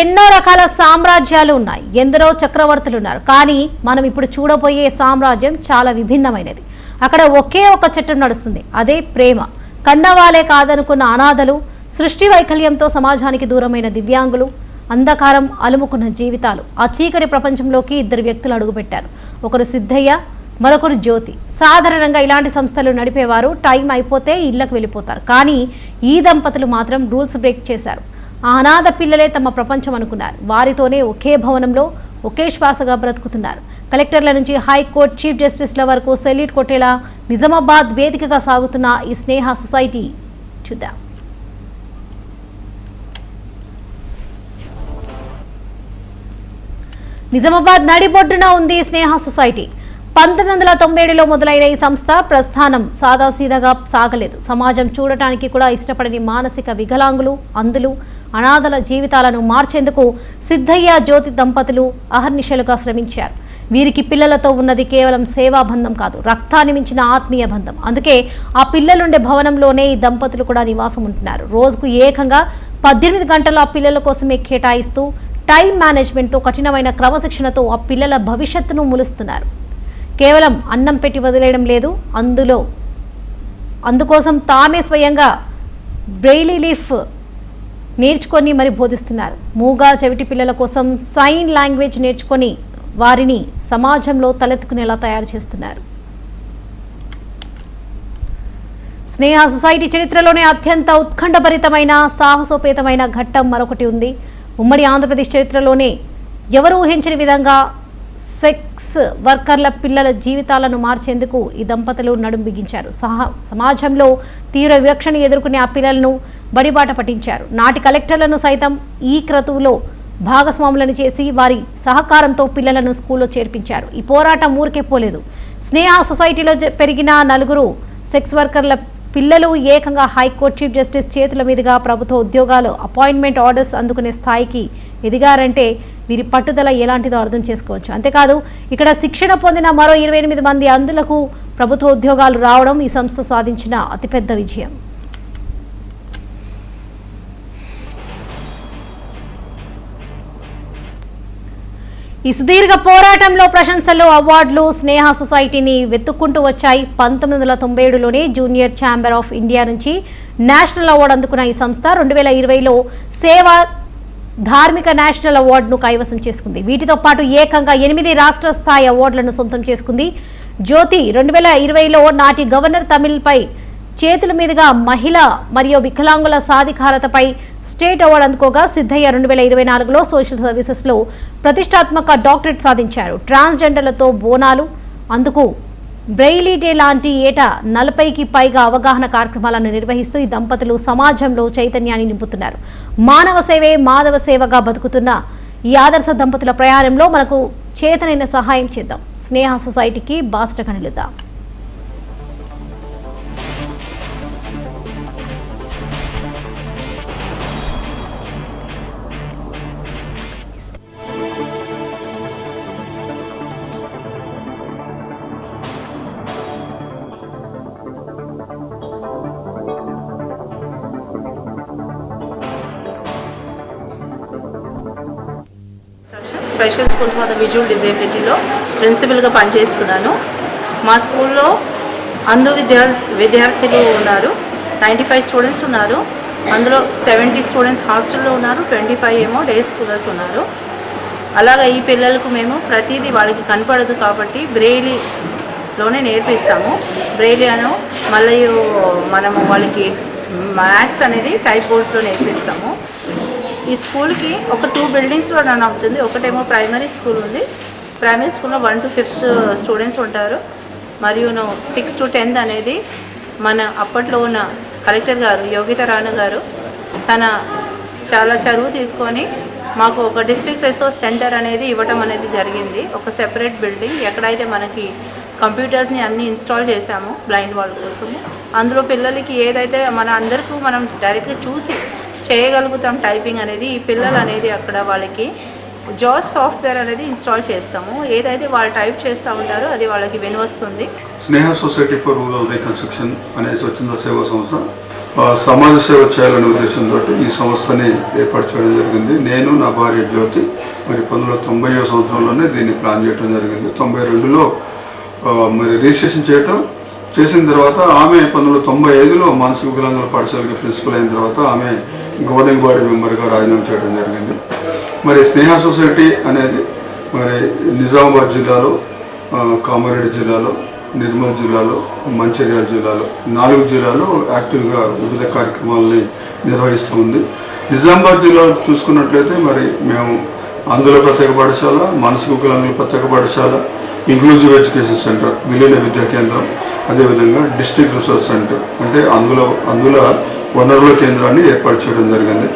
ఎన్నో రకాల సామ్రాజ్యాలు ఉన్నాయి, ఎందరో చక్రవర్తులు ఉన్నారు. కానీ మనం ఇప్పుడు చూడబోయే సామ్రాజ్యం చాలా విభిన్నమైనది. అక్కడ ఒకే ఒక చట్టం నడుస్తుంది, అదే ప్రేమ. కన్నవాలే కాదనుకున్న అనాథలు, సృష్టి వైకల్యంతో సమాజానికి దూరమైన దివ్యాంగులు, అంధకారం అలుముకున్న జీవితాలు. ఆ చీకటి ప్రపంచంలోకి ఇద్దరు వ్యక్తులు అడుగుపెట్టారు. ఒకరు సిద్ధయ్య, మరొకరు జ్యోతి. సాధారణంగా ఇలాంటి సంస్థలు నడిపేవారు టైం అయిపోతే ఇళ్లకు వెళ్ళిపోతారు. కానీ ఈ దంపతులు మాత్రం రూల్స్ బ్రేక్ చేశారు. ఆ అనాథ పిల్లలే తమ ప్రపంచం అనుకున్నారు. వారితోనే ఒకే భవనంలో ఒకే శ్వాసగా బ్రతుకుతున్నారు. కలెక్టర్ల నుంచి హైకోర్టు చీఫ్ జస్టిస్ల వరకు సెల్యూట్ కొట్టేలా నిజామాబాద్ వేదికగా సాగుతున్న ఈ స్నేహ సొసైటీ చూద్దాం. నిజామాబాద్ నడిబొడ్డున ఉంది స్నేహ సొసైటీ. 1997లో మొదలైన ఈ సంస్థ ప్రస్థానం సాదాసీదాగా సాగలేదు. సమాజం చూడటానికి కూడా ఇష్టపడని మానసిక వికలాంగులు, అంధులు, అనాథల జీవితాలను మార్చేందుకు సిద్ధయ్య, జ్యోతి దంపతులు అహర్నిశలుగా శ్రమించారు. వీరికి పిల్లలతో ఉన్నది కేవలం సేవాబంధం కాదు, రక్తాన్ని మించిన ఆత్మీయ బంధం. అందుకే ఆ పిల్లలుండే భవనంలోనే ఈ దంపతులు కూడా నివాసం ఉంటున్నారు. రోజుకు ఏకంగా 18 గంటలు ఆ పిల్లల కోసమే కేటాయిస్తూ టైం మేనేజ్మెంట్తో, కఠినమైన క్రమశిక్షణతో ఆ పిల్లల భవిష్యత్తును ములుస్తున్నారు. కేవలం అన్నం పెట్టి వదిలేయడం లేదు, అందుకోసం తామే స్వయంగా బ్రెయిలీ లీఫ్ నేర్చుకొని మరి బోధిస్తున్నారు. మూగా చెవిటి పిల్లల కోసం సైన్ లాంగ్వేజ్ నేర్చుకొని వారిని సమాజంలో తలెత్తుకునేలా తయారు చేస్తున్నారు. స్నేహ సొసైటీ చరిత్రలోనే అత్యంత ఉత్కంఠభరితమైన, సాహసోపేతమైన ఘట్టం మరొకటి ఉంది. ఉమ్మడి ఆంధ్రప్రదేశ్ చరిత్రలోనే ఎవరు ఊహించని విధంగా సెక్స్ వర్కర్ల పిల్లల జీవితాలను మార్చేందుకు ఈ దంపతులు నడుం బిగించారు. సమాజంలో తీవ్ర వివక్షను ఎదుర్కొనే ఆ పిల్లలను బడిబాట పట్టించారు. నాటి కలెక్టర్లను సైతం ఈ క్రతువులో భాగస్వాములను చేసి వారి సహకారంతో పిల్లలను స్కూల్లో చేర్పించారు. ఈ పోరాటం ఊరికే పోలేదు. స్నేహ సొసైటీలో పెరిగిన 4 సెక్స్ వర్కర్ల పిల్లలు ఏకంగా హైకోర్టు చీఫ్ జస్టిస్ చేతుల మీదుగా ప్రభుత్వ ఉద్యోగాలు, అపాయింట్మెంట్ ఆర్డర్స్ అందుకునే స్థాయికి ఎదిగారంటే వీరి పట్టుదల ఎలాంటిదో అర్థం చేసుకోవచ్చు. అంతేకాదు, ఇక్కడ శిక్షణ పొందిన మరో 28 మంది అంధులకు ప్రభుత్వ ఉద్యోగాలు రావడం ఈ సంస్థ సాధించిన అతిపెద్ద విజయం. ఈ సుదీర్ఘ పోరాటంలో ప్రశంసలు, అవార్డులు స్నేహ సొసైటీని వెతుక్కుంటూ వచ్చాయి. 1997లోనే జూనియర్ ఛాంబర్ ఆఫ్ ఇండియా నుంచి నేషనల్ అవార్డు అందుకున్న ఈ సంస్థ 2020లో సేవా ధార్మిక నేషనల్ అవార్డును కైవసం చేసుకుంది. వీటితో పాటు ఏకంగా 8 రాష్ట్ర స్థాయి అవార్డులను సొంతం చేసుకుంది. జ్యోతి 2020లో నాటి గవర్నర్ తమిళ్పై చేతుల మీదుగా మహిళ మరియు వికలాంగుల సాధికారతపై స్టేట్ అవార్డు అందుకోగా, సిద్ధయ్య 2024లో సోషల్ సర్వీసెస్లో ప్రతిష్టాత్మక డాక్టరేట్ సాధించారు. ట్రాన్స్జెండర్లతో బోనాలు, అందుకు బ్రెయిలీ డే లాంటి ఏటా 40కి పైగా అవగాహన కార్యక్రమాలను నిర్వహిస్తూ ఈ దంపతులు సమాజంలో చైతన్యాన్ని నింపుతున్నారు. మానవ సేవే మాధవ సేవగా బతుకుతున్న ఈ ఆదర్శ దంపతుల ప్రయాణంలో మనకు చేతనైన సహాయం చేద్దాం. స్నేహ సొసైటీకి బాస్టగా నిలుద్దాం. Special school for the visual డిజేబిలిటీలో ప్రిన్సిపల్గా పనిచేస్తున్నాను. మా స్కూల్లో విద్యార్థులు ఉన్నారు. 95 స్టూడెంట్స్ ఉన్నారు. అందులో 70 స్టూడెంట్స్ హాస్టల్లో ఉన్నారు, 25 ఏమో డే స్కూలర్స్ ఉన్నారు. అలాగే ఈ పిల్లలకు మేము ప్రతిదీ వాళ్ళకి కనపడదు కాబట్టి బ్రెయిలీలోనే నేర్పిస్తాము. బ్రెయిలీ అను మళ్ళీ మనము వాళ్ళకి మ్యాథ్స్ అనేది టైప్ బోర్డ్స్లో నేర్పిస్తాము. ఈ స్కూల్కి ఒక 2 బిల్డింగ్స్లో రన్ అవుతుంది. ఒకటేమో ప్రైమరీ స్కూల్ ఉంది. ప్రైమరీ స్కూల్లో 1 to 5th స్టూడెంట్స్ ఉంటారు. మరియు 6 to 10th అనేది మన అప్పట్లో ఉన్న కలెక్టర్ గారు యోగిత రాణు గారు తన చాలా చరువు తీసుకొని మాకు ఒక డిస్ట్రిక్ట్ రిసోర్స్ సెంటర్ అనేది ఇవ్వటం అనేది జరిగింది. ఒక సెపరేట్ బిల్డింగ్, ఎక్కడైతే మనకి కంప్యూటర్స్ని అన్నీ ఇన్స్టాల్ చేశాము బ్లైండ్ వాళ్ళ కోసము. అందులో పిల్లలకి ఏదైతే అందరికీ మనం డైరెక్ట్గా చూసి చేయగలుగుతాం టైపింగ్ అనేది, ఈ పిల్లలు అనేది అక్కడ వాళ్ళకి జాస్ సాఫ్ట్వేర్ అనేది ఇన్స్టాల్ చేస్తాము. ఏదైతే వాళ్ళు టైప్ చేస్తూ ఉంటారో అది వాళ్ళకి వినవస్తుంది. స్నేహ సొసైటీ ఫర్ రూరల్ రీకన్స్ట్రక్షన్ అనే స్వచ్ఛంద సేవా సంస్థ సమాజ సేవ చేయాలనే ఉద్దేశంతో ఈ సంస్థని ఏర్పాటు చేయడం జరిగింది. నేను, నా భార్య జ్యోతి మరి 1990వ సంవత్సరంలోనే దీన్ని ప్లాన్ చేయడం జరిగింది. 92లో మరి రిజిస్ట్రేషన్ చేసిన తర్వాత ఆమె 1995లో మానసిక వికలాంగుల పాఠశాలకి ప్రిన్సిపల్ అయిన తర్వాత ఆమె గవర్నింగ్ బాడీ మెంబర్గా రాజీనామా చేయడం జరిగింది. మరి స్నేహ సొసైటీ అనేది మరి నిజామాబాద్ జిల్లాలో, కామారెడ్డి జిల్లాలో, నిర్మల్ జిల్లాలో, మంచిర్యాల జిల్లాలో 4 జిల్లాలో యాక్టివ్గా వివిధ కార్యక్రమాలని నిర్వహిస్తూ ఉంది. నిజామాబాద్ జిల్లాలో చూసుకున్నట్లయితే మరి మేము అందుల ప్రత్యేక పాఠశాల, మానసిక వికలాంగుల ప్రత్యేక పాఠశాల, ఇంక్లూజివ్ ఎడ్యుకేషన్ సెంటర్, విలీన విద్యా కేంద్రం, అదేవిధంగా డిస్ట్రిక్ట్ రిసోర్స్ సెంటర్ అంటే అందుల వనరుల కేంద్రాన్ని ఏర్పాటు చేయడం జరిగింది.